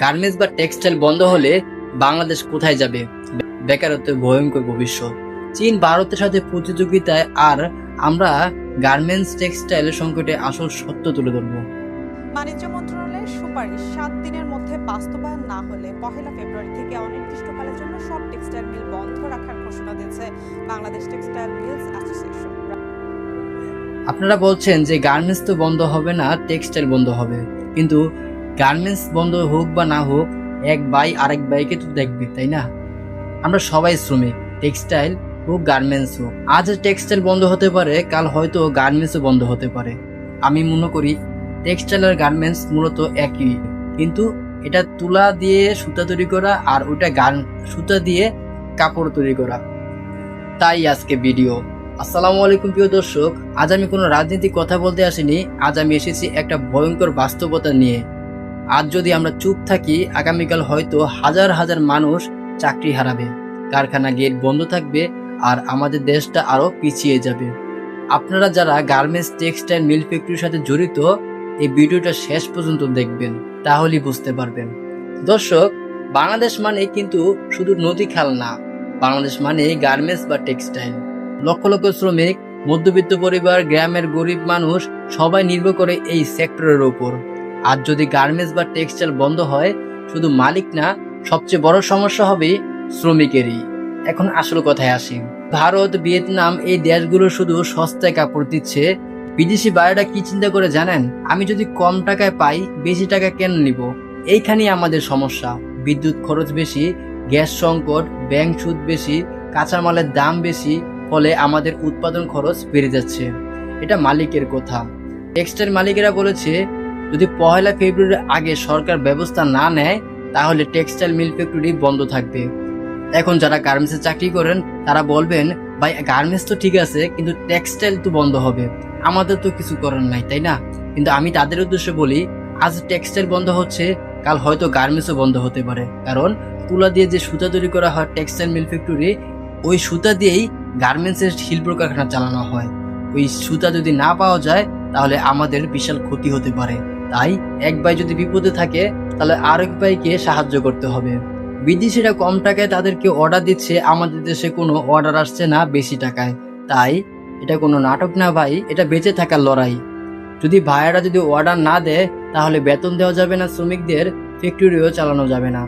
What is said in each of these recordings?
Garments বা textile বন্ধ হলে বাংলাদেশ কোথায় যাবে? বেকারত্বের ভয়ঙ্কর ভবিষ্যৎ। চীন ভারতের সাথে প্রতিযোগিতায়, আর আমরা গার্মেন্টস টেক্সটাইল সংকটে আসল সত্য তুলে ধরবো। বাণিজ্য মন্ত্রণালয়ের সুপারিশ 7 দিনের মধ্যে বাস্তবায়ন না হলে 1 ফেব্রুয়ারি থেকে অনির্দিষ্টকালের জন্য সব টেক্সটাইল মিল বন্ধ রাখার ঘোষণা দিয়েছে বাংলাদেশ টেক্সটাইল মিলস অ্যাসোসিয়েশন। আপনারা বলছেন যে গার্মেন্টস তো বন্ধ হবে না, টেক্সটাইল বন্ধ হবে, কিন্তু গার্মেন্টস বন্ধ হোক বা না হোক, এক ভাই আরেক ভাইকে তো দেখবে, তাই না? আমরা সবাই শ্রমিক, টেক্সটাইল হোক গার্মেন্টস হোক। আজ টেক্সটাইল বন্ধ হতে পারে, কাল হয়তো গার্মেন্টসও বন্ধ হতে পারে। আমি মনে করি টেক্সটাইল আর গার্মেন্টস মূলত একই, কিন্তু এটা তুলা দিয়ে সুতা তৈরি করা আর ওটা সুতা দিয়ে কাপড় তৈরি করা। তাই আজকে ভিডিও। আসসালামু আলাইকুম প্রিয় দর্শক, আজ আমি কোনো রাজনীতিক কথা বলতে আসিনি। আজ আমি এসেছি একটা ভয়ঙ্কর বাস্তবতা নিয়ে। আজ যদি আমরা চুপ থাকি, আগামীকাল হয়তো হাজার হাজার মানুষ চাকরি হারাবে, কারখানা গেট বন্ধ থাকবে, আর আমাদের দেশটা আরো পিছিয়ে যাবে। আপনারা যারা গার্মেন্টস টেক্সটাইল মিল ফ্যাক্টরির সাথে জড়িত, এই ভিডিওটা শেষ পর্যন্ত দেখবেন, তাহলেই বুঝতে পারবেন। দর্শক, বাংলাদেশ মানে কিন্তু শুধু নদী খাল না, বাংলাদেশ মানে গার্মেন্টস বা টেক্সটাইল। লক্ষ লক্ষ শ্রমিক, মধ্যবিত্ত পরিবার, গ্রামের গরিব মানুষ সবাই নির্ভর করে এই সেক্টরের উপর। আর যদি গার্মেন্টস বা টেক্সটাইল বন্ধ হয়, শুধু মালিক না, সবচেয়ে বড় সমস্যা হবে শ্রমিকেরই। এখন আসল কথায় আসি। ভারত, ভিয়েতনাম এই দেশগুলো শুধু সস্তায় কাপড় দিচ্ছে। বিদেশি বায়ুরা কি চিন্তা করে জানেন? আমি যদি কম টাকায় পাই, বেশি টাকা কেন নিব? এইখানেই আমাদের সমস্যা। বিদ্যুৎ খরচ বেশি, গ্যাস সংকট, ব্যাংক সুদ বেশি, কাঁচামালের দাম বেশি, ফলে আমাদের উৎপাদন খরচ বেড়ে যাচ্ছে। এটা মালিকের কথা। টেক্সটাইল মালিকেরা বলেছে, যদি 1 ফেব্রুয়ারির আগে সরকার ব্যবস্থা না নেয়, তাহলে টেক্সটাইল মিল ফ্যাক্টরি বন্ধ থাকবে। এখন যারা গার্মেন্টসে চাকরি করেন তারা বলবেন, ভাই গার্মেন্টস তো ঠিক আছে, কিন্তু টেক্সটাইল তো বন্ধ হবে, আমাদের তো কিছু করার নাই, তাই না? কিন্তু আমি তাদের উদ্দেশ্যে বলি, আজ টেক্সটাইল বন্ধ হচ্ছে, কাল হয়তো গার্মেন্টসও বন্ধ হতে পারে। কারণ তুলা দিয়ে যে সুতা তৈরি করা হয় টেক্সটাইল মিল ফ্যাক্টরি, ওই সুতা দিয়েই গার্মেন্টসের শিল্প কারখানা চালানো হয়। ওই সুতা যদি না পাওয়া যায়, তাহলে আমাদের বিশাল ক্ষতি হতে পারে। তাই এক ভাই যদি বিপদে থাকে, তাহলে আরেক ভাইকে সাহায্য করতে হবে। বিদেশিরা কম টাকায় তাদেরকে অর্ডার দিচ্ছে, আমাদের দেশে কোনো অর্ডার আসছে না বেশি টাকায়। তাই এটা কোনো নাটক না ভাই, এটা বেঁচে থাকার লড়াই। যদি ভাইয়ারা যদি অর্ডার না দেয়, তাহলে বেতন দেওয়া যাবে না শ্রমিকদের, ফ্যাক্টরিও চালানো যাবে না।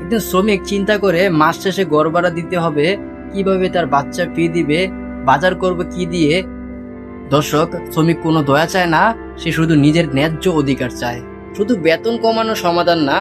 একজন শ্রমিক চিন্তা করে মাস শেষে ঘর ভাড়া দিতে হবে, কিভাবে তার বাচ্চা ফি দিবে, বাজার করবে কি দিয়ে। দর্শক, শ্রমিক কোনো দয়া চায় না, সে শুধু নিজের ন্যায্য অধিকার চায়। শুধু বেতন কমানো সমাধান না,